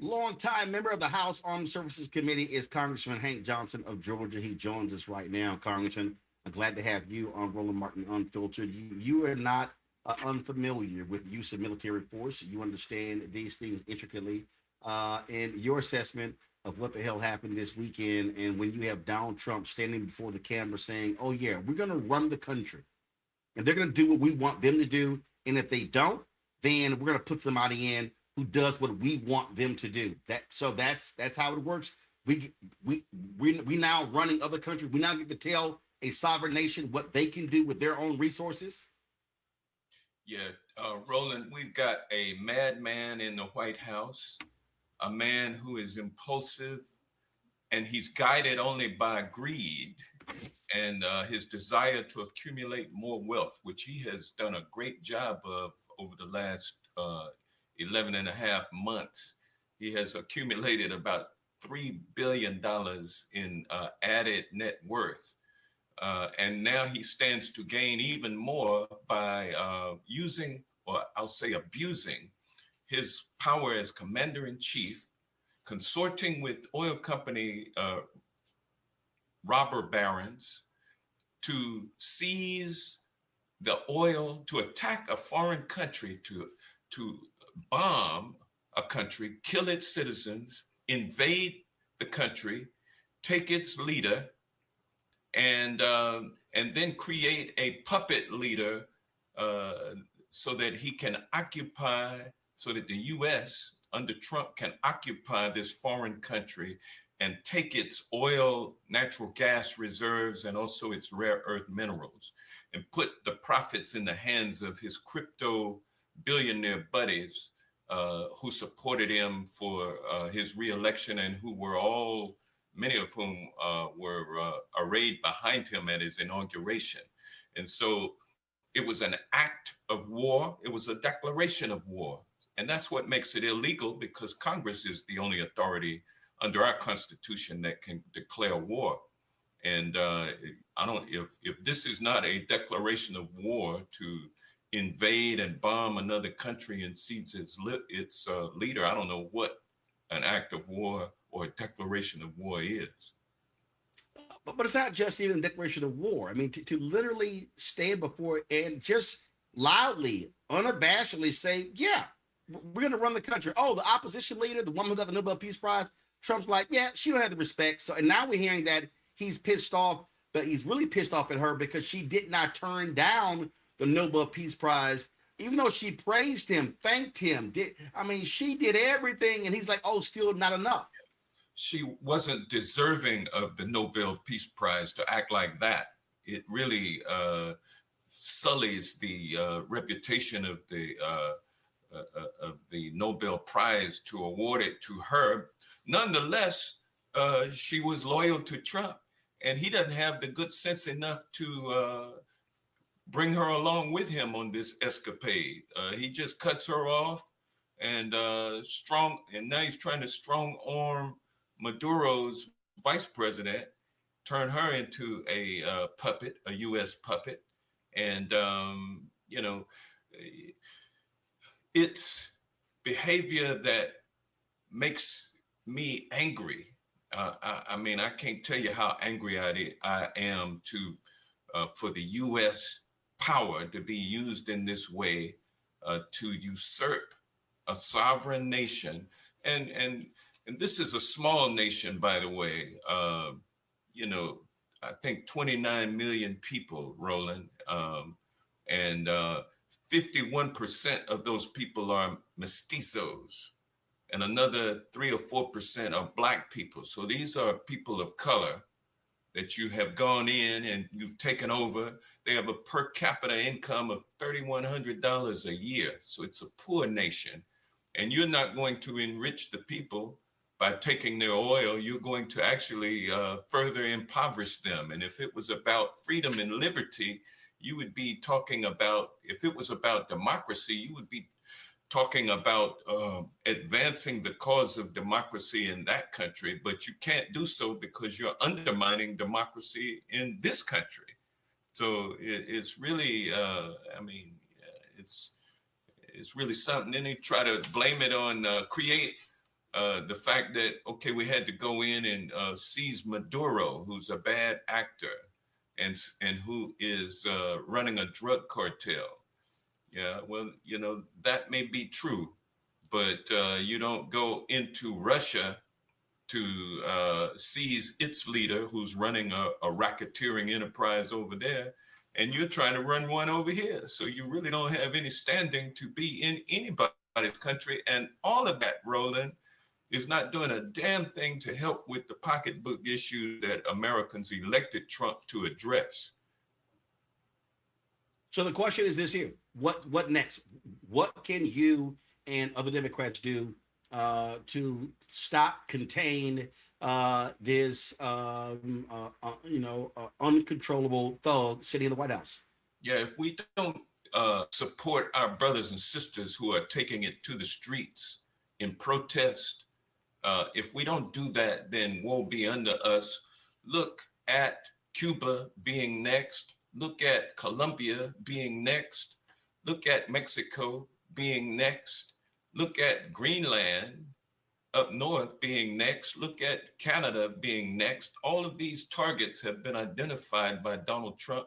Longtime member of the House Armed Services Committee is Congressman Hank Johnson of Georgia. He joins us right now. Congressman, I'm glad to have you on Roland Martin Unfiltered. You are not unfamiliar with the use of military force. You understand these things intricately. And your assessment of what the hell happened this weekend, and when you have Donald Trump standing before the camera saying, "Oh yeah, we're going to run the country, and they're going to do what we want them to do, and if they don't, then we're going to put somebody in who does what we want them to do." That's how it works. We now running other countries. We now get to tell a sovereign nation what they can do with their own resources. Yeah, Roland, we've got a madman in the White House, a man who is impulsive, and he's guided only by greed and his desire to accumulate more wealth, which he has done a great job of over the last 11 and a half months. He has accumulated about $3 billion in added net worth. And now he stands to gain even more by using, or I'll say abusing, his power as commander in chief, consorting with oil company robber barons to seize the oil, to attack a foreign country, to bomb a country, kill its citizens, invade the country, take its leader, and then create a puppet leader so that he can occupy, so that the U.S. under Trump can occupy this foreign country and take its oil, natural gas reserves, and also its rare earth minerals, and put the profits in the hands of his crypto billionaire buddies who supported him for his reelection, and who were all, many of whom were arrayed behind him at his inauguration. And so it was an act of war. It was a declaration of war. And that's what makes it illegal, because Congress is the only authority under our Constitution that can declare war. And I don't, if this is not a declaration of war to invade and bomb another country and seize its leader, I don't know what an act of war or a declaration of war is. But it's not just even a declaration of war. I mean, to literally stand before and just loudly, unabashedly say, "Yeah, we're going to run the country." Oh, the opposition leader, the woman who got the Nobel Peace Prize, Trump's like, "Yeah, she don't have the respect." So, and now we're hearing that he's pissed off, but he's really pissed off at her because she did not turn down the Nobel Peace Prize, even though she praised him, thanked him. She did everything, and he's like, "Oh, still not enough." She wasn't deserving of the Nobel Peace Prize to act like that. It really sullies the reputation of the Nobel Prize to award it to her. Nonetheless, she was loyal to Trump, and he doesn't have the good sense enough to bring her along with him on this escapade. He just cuts her off, and now he's trying to strong arm Maduro's vice president, turn her into a puppet, a U.S. puppet. And, it's behavior that makes me angry. I can't tell you how angry I am for the U.S. power to be used in this way to usurp a sovereign nation. And this is a small nation, by the way. I think 29 million people, Roland, and 51% of those people are mestizos, and another 3 or 4% are Black people. So these are people of color that you have gone in and you've taken over. They have a per capita income of $3,100 a year. So it's a poor nation. And you're not going to enrich the people by taking their oil. You're going to actually further impoverish them. And if it was about freedom and liberty, you would be talking about, if it was about democracy, you would be talking about advancing the cause of democracy in that country. But you can't do so because you're undermining democracy in this country. So it's really, it's really something. Then they try to blame it on create the fact that, okay, we had to go in and seize Maduro, who's a bad actor and who is running a drug cartel. Yeah, well, that may be true, but you don't go into Russia to seize its leader who's running a racketeering enterprise over there, and you're trying to run one over here. So you really don't have any standing to be in anybody's country. And all of that, Roland, is not doing a damn thing to help with the pocketbook issue that Americans elected Trump to address. So the question is this here: what next? What can you and other Democrats do to stop, contain this uncontrollable thug sitting in the White House? Yeah, if we don't support our brothers and sisters who are taking it to the streets in protest, if we don't do that, then woe be unto us. Look at Cuba being next. Look at Colombia being next. Look at Mexico being next. Look at Greenland up north being next. Look at Canada being next. All of these targets have been identified by Donald Trump.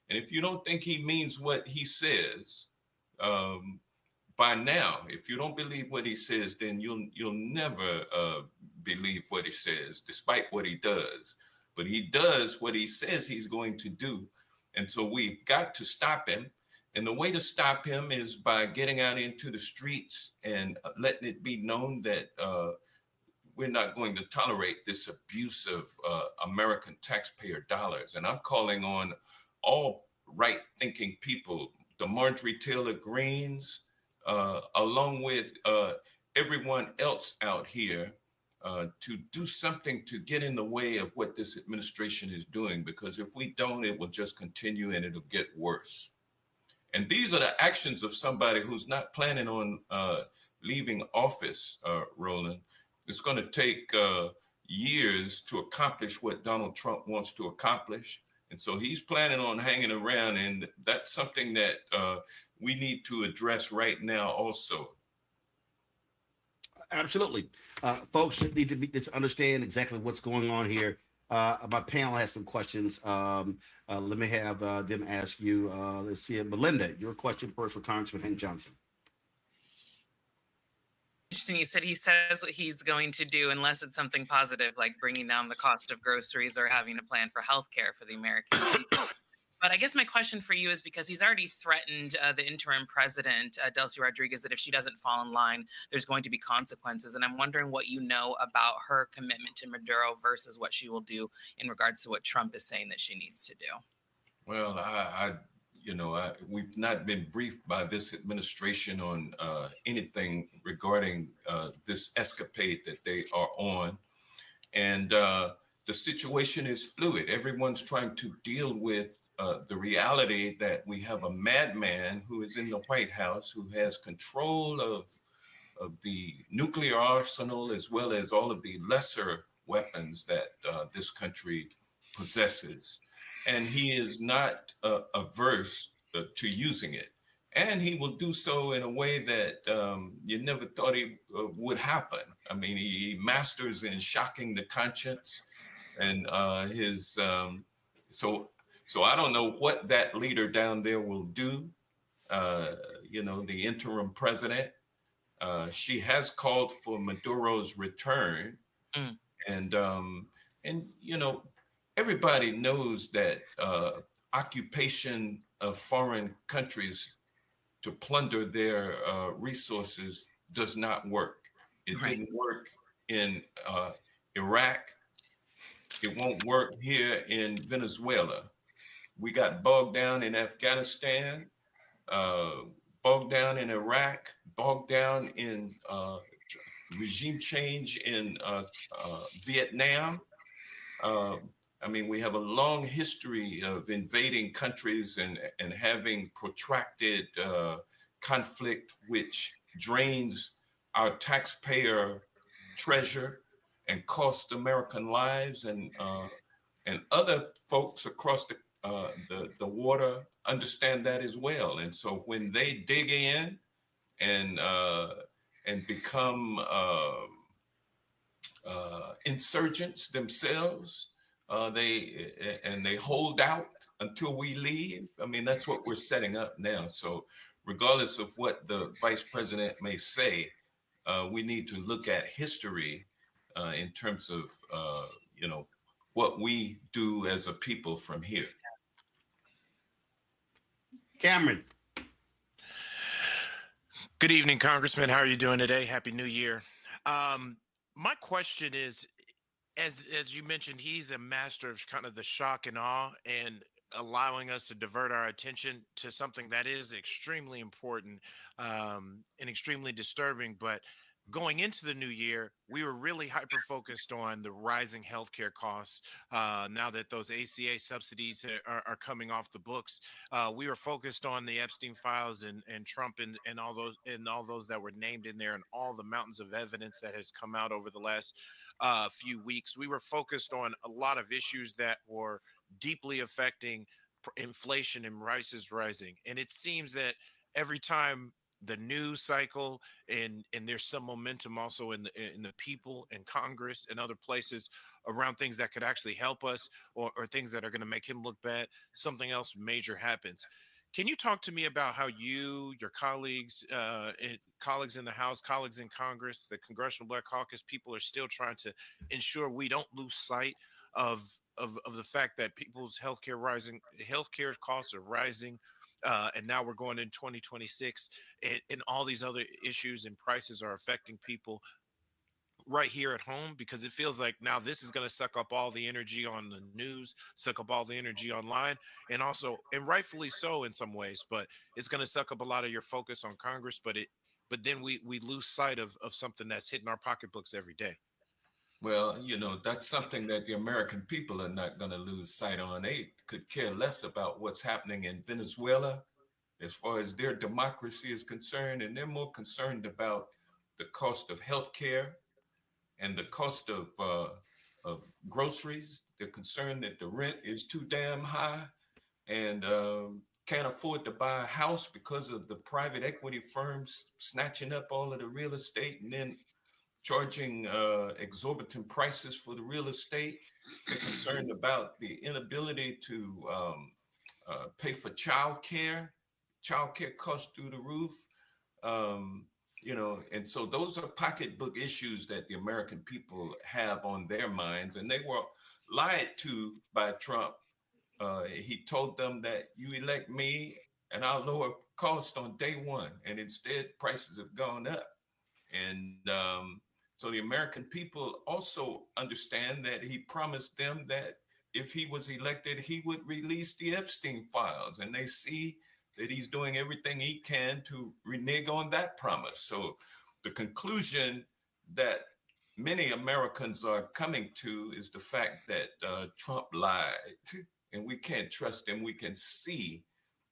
And if you don't think he means what he says, by now, if you don't believe what he says, then you'll never believe what he says, despite what he does. But he does what he says he's going to do. And so we've got to stop him. And the way to stop him is by getting out into the streets and letting it be known that we're not going to tolerate this abuse of American taxpayer dollars. And I'm calling on all right-thinking people, the Marjorie Taylor Greens, along with everyone else out here, to do something to get in the way of what this administration is doing, because if we don't, it will just continue and it'll get worse. And these are the actions of somebody who's not planning on leaving office, Roland. It's going to take years to accomplish what Donald Trump wants to accomplish. And so he's planning on hanging around, and that's something that we need to address right now also. Absolutely. Folks need to understand exactly what's going on here. My panel has some questions. Let me have them ask you. Let's see. Melinda, your question first for Congressman Hank Johnson. Interesting. You said he says what he's going to do unless it's something positive, like bringing down the cost of groceries or having a plan for healthcare for the American people. But I guess my question for you is, because he's already threatened the interim president, Delcy Rodriguez, that if she doesn't fall in line, there's going to be consequences. And I'm wondering what you know about her commitment to Maduro versus what she will do in regards to what Trump is saying that she needs to do. Well, we've not been briefed by this administration on anything regarding this escapade that they are on. And the situation is fluid. Everyone's trying to deal with the reality that we have a madman who is in the White House, who has control of the nuclear arsenal, as well as all of the lesser weapons that this country possesses. And he is not averse to using it. And he will do so in a way that you never thought he would happen. I mean, he masters in shocking the conscience, and so I don't know what that leader down there will do. The interim president, she has called for Maduro's return. And everybody knows that occupation of foreign countries to plunder their resources does not work. It didn't work in Iraq. It won't work here in Venezuela. We got bogged down in Afghanistan, bogged down in Iraq, bogged down in regime change in Vietnam. We have a long history of invading countries and having protracted conflict, which drains our taxpayer treasure and costs American lives, and other folks across the water understand that as well. And so when they dig in and become insurgents themselves. They hold out until we leave. I mean, that's what we're setting up now. So, regardless of what the vice president may say, we need to look at history in terms of you know what we do as a people from here. Cameron. Good evening, Congressman. How are you doing today? Happy New Year. My question is, as you mentioned, he's a master of kind of the shock and awe and allowing us to divert our attention to something that is extremely important and extremely disturbing. But going into the new year, we were really hyper focused on the rising healthcare costs. Now that those ACA subsidies are coming off the books, we were focused on the Epstein files and Trump and all those that were named in there and all the mountains of evidence that has come out over the last few weeks. We were focused on a lot of issues that were deeply affecting inflation and prices rising. And it seems that every time the news cycle and there's some momentum also in the people and Congress and other places around things that could actually help us or things that are going to make him look bad, something else major happens. Can you talk to me about how you, your colleagues, colleagues in the House, colleagues in Congress, the Congressional Black Caucus, people are still trying to ensure we don't lose sight of the fact that people's healthcare costs are rising, and now we're going in 2026, and all these other issues and prices are affecting people right here at home, because it feels like now this is going to suck up all the energy on the news, suck up all the energy online, and also, and rightfully so in some ways, but it's going to suck up a lot of your focus on Congress. But then we lose sight of something that's hitting our pocketbooks every day. Well, that's something that the American people are not going to lose sight on. They could care less about what's happening in Venezuela as far as their democracy is concerned, and they're more concerned about the cost of health care and the cost of groceries. They're concerned that the rent is too damn high and can't afford to buy a house because of the private equity firms snatching up all of the real estate and then charging exorbitant prices for the real estate. They're concerned about the inability to pay for child care. Child care costs through the roof. And so those are pocketbook issues that the American people have on their minds, and they were lied to by Trump. He told them that you elect me and I'll lower cost on day one, and instead prices have gone up. And so the American people also understand that he promised them that if he was elected, he would release the Epstein files, and they see that he's doing everything he can to renege on that promise. So the conclusion that many Americans are coming to is the fact that Trump lied, and we can't trust him. We can see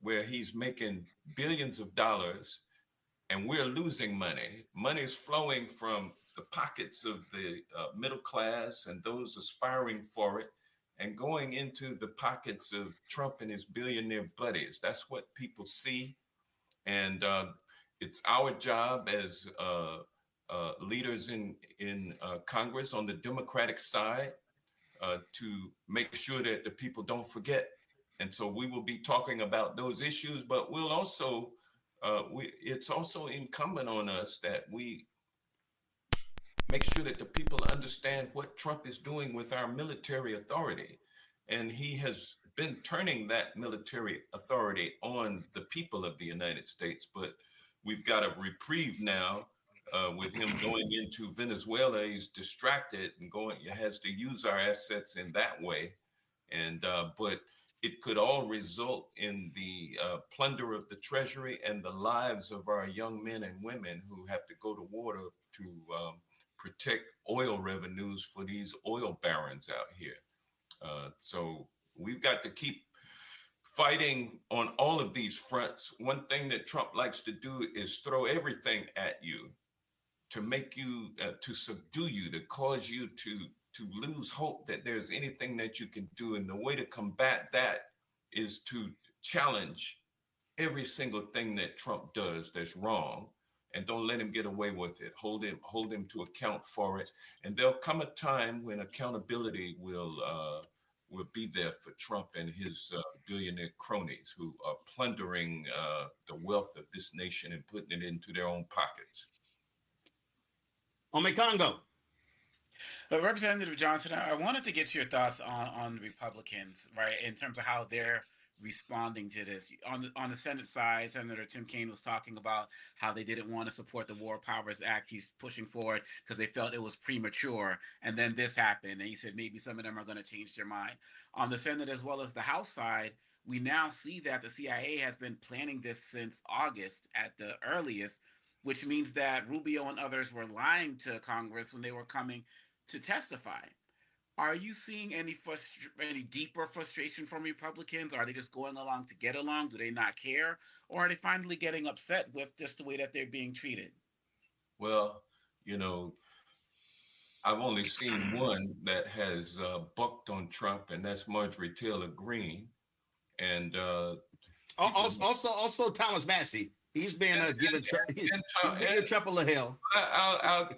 where he's making billions of dollars and we're losing money. Money is flowing from the pockets of the middle class and those aspiring for it, and going into the pockets of Trump and his billionaire buddies. That's what people see. And it's our job as leaders in Congress on the Democratic side to make sure that the people don't forget. And so we will be talking about those issues, but we'll also, it's also incumbent on us that we make sure that the people understand what Trump is doing with our military authority. And he has been turning that military authority on the people of the United States. But we've got a reprieve now with him going into Venezuela. He's distracted and has to use our assets in that way. And but it could all result in the plunder of the treasury and the lives of our young men and women who have to go to war to protect oil revenues for these oil barons out here. So we've got to keep fighting on all of these fronts. One thing that Trump likes to do is throw everything at you to make you, to subdue you, to cause you to lose hope that there's anything that you can do. And the way to combat that is to challenge every single thing that Trump does that's wrong, and don't let him get away with it. Hold him to account for it. And there'll come a time when accountability will be there for Trump and his billionaire cronies who are plundering the wealth of this nation and putting it into their own pockets. Congo. But Representative Johnson, I wanted to get your thoughts on Republicans, right, in terms of how they're responding to this. On the Senate side, Senator Tim Kaine was talking about how they didn't want to support the War Powers Act he's pushing forward because they felt it was premature. And then this happened, and he said maybe some of them are going to change their mind. On the Senate as well as the House side, we now see that the CIA has been planning this since August at the earliest, which means that Rubio and others were lying to Congress when they were coming to testify. Are you seeing any deeper frustration from Republicans? Are they just going along to get along? Do they not care? Or are they finally getting upset with just the way that they're being treated? Well, I've only seen one that has bucked on Trump, and that's Marjorie Taylor Greene. And also Thomas Massey. He's been giving Trump a little hell. I'll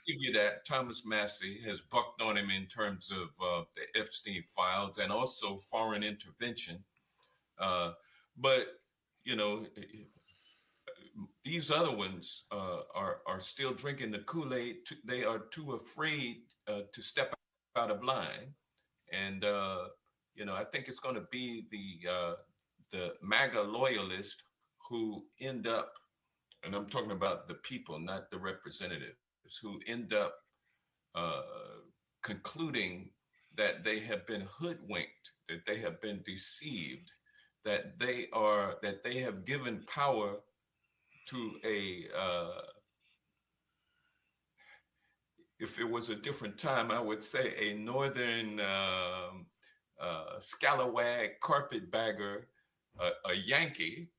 give you that. Thomas Massey has bucked on him in terms of the Epstein files and also foreign intervention. But these other ones are still drinking the Kool-Aid. They are too afraid to step out of line, and I think it's going to be the MAGA loyalist who end up, and I'm talking about the people, not the representatives, who end up concluding that they have been hoodwinked, that they have been deceived, that they have given power to if it was a different time, I would say a northern scalawag carpetbagger, a Yankee.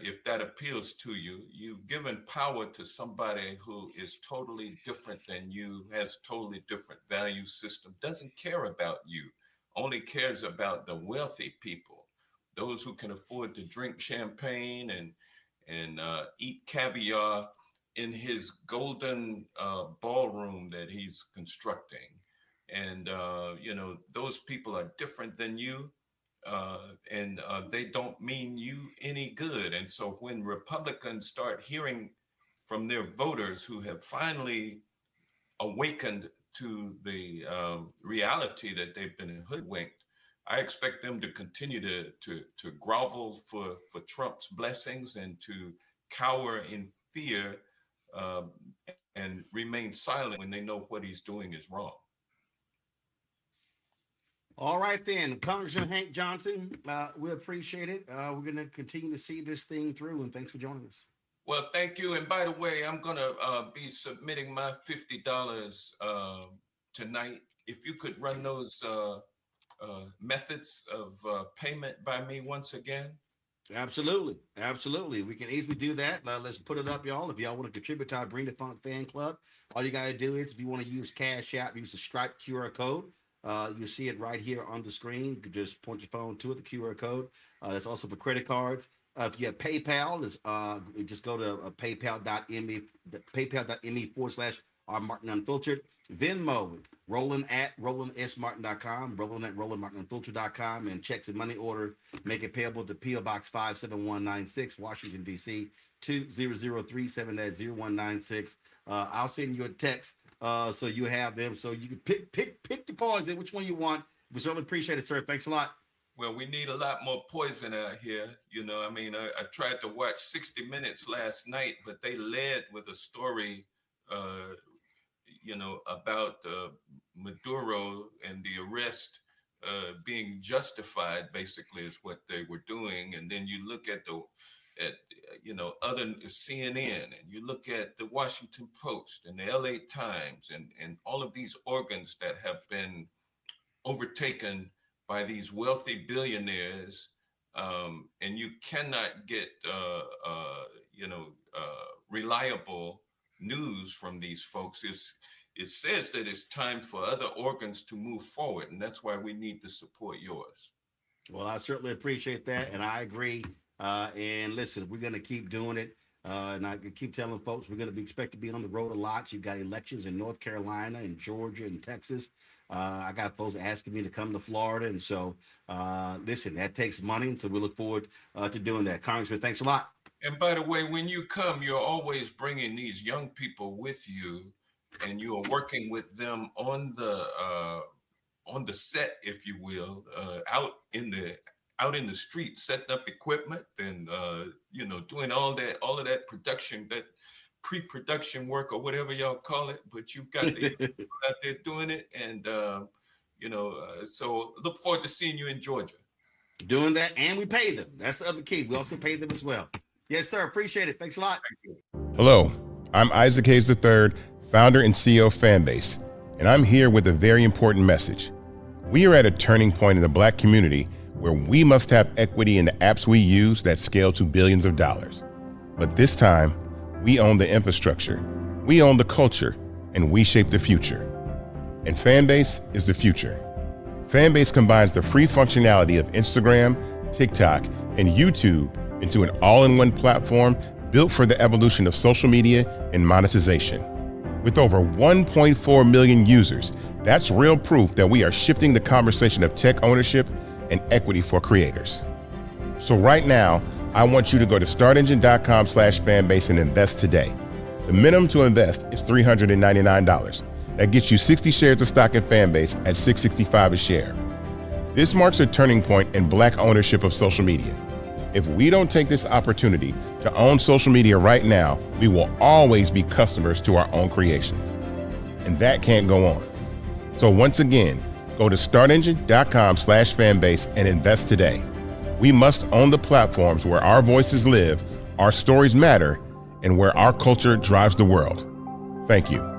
If that appeals to you, you've given power to somebody who is totally different than you, has totally different value system, doesn't care about you, only cares about the wealthy people, those who can afford to drink champagne and eat caviar in his golden ballroom that he's constructing. And, those people are different than you. And they don't mean you any good. And so when Republicans start hearing from their voters who have finally awakened to the reality that they've been hoodwinked, I expect them to continue to grovel for Trump's blessings and to cower in fear and remain silent when they know what he's doing is wrong. All right, then, Congressman Hank Johnson, we appreciate it. We're going to continue to see this thing through, and thanks for joining us. Well, thank you. And by the way, I'm going to be submitting my $50 tonight. If you could run those methods of payment by me once again. Absolutely. We can easily do that. Let's put it up, y'all. If y'all want to contribute to our Bring the Funk fan club, all you got to do is, if you want to use Cash App, use the Stripe QR code. You see it right here on the screen. You can just point your phone to it, the QR code. That's also for credit cards. If you have PayPal, just go to paypal.me/R Martin Unfiltered. Venmo, Roland at RolandSMartin.com, Roland at RolandMartinUnfiltered.com, and checks and money order. Make it payable to P.O. Box 57196, Washington, D.C. 20037-0196. I'll send you a text. So you have them, so you can pick the poison, which one you want. We certainly appreciate it, sir. Thanks a lot. Well, we need a lot more poison out here. I tried to watch 60 Minutes last night, but they led with a story, about Maduro and the arrest being justified, basically, is what they were doing. And then you look at other CNN, and you look at the Washington Post and the LA Times and all of these organs that have been overtaken by these wealthy billionaires, and you cannot get reliable news from these folks. It says that it's time for other organs to move forward, and that's why we need to support yours. Well, I certainly appreciate that, and I agree. And listen, we're going to keep doing it. And I keep telling folks we're going to be expect to be on the road a lot. You've got elections in North Carolina and Georgia and Texas. I got folks asking me to come to Florida. And so, listen, that takes money. And so we look forward to doing that. Congressman, thanks a lot. And by the way, when you come, you're always bringing these young people with you, and you are working with them on the set, if you will, out in the street, setting up equipment and doing all of that production, that pre-production work or whatever y'all call it. But you've got the people out there doing it, and so look forward to seeing you in Georgia. Doing that, and we pay them. That's the other key. We also pay them as well. Yes, sir. Appreciate it. Thanks a lot. Hello, I'm Isaac Hayes III, founder and CEO of Fanbase, and I'm here with a very important message. We are at a turning point in the Black community where we must have equity in the apps we use that scale to billions of dollars. But this time, we own the infrastructure, we own the culture, and we shape the future. And Fanbase is the future. Fanbase combines the free functionality of Instagram, TikTok, and YouTube into an all-in-one platform built for the evolution of social media and monetization. With over 1.4 million users, that's real proof that we are shifting the conversation of tech ownership and equity for creators. So right now, I want you to go to startengine.com/fanbase and invest today. The minimum to invest is $399. That gets you 60 shares of stock in Fanbase at $665 a share. This marks a turning point in Black ownership of social media. If we don't take this opportunity to own social media right now, we will always be customers to our own creations. And that can't go on. So once again, go to startengine.com/fanbase and invest today. We must own the platforms where our voices live, our stories matter, and where our culture drives the world. Thank you.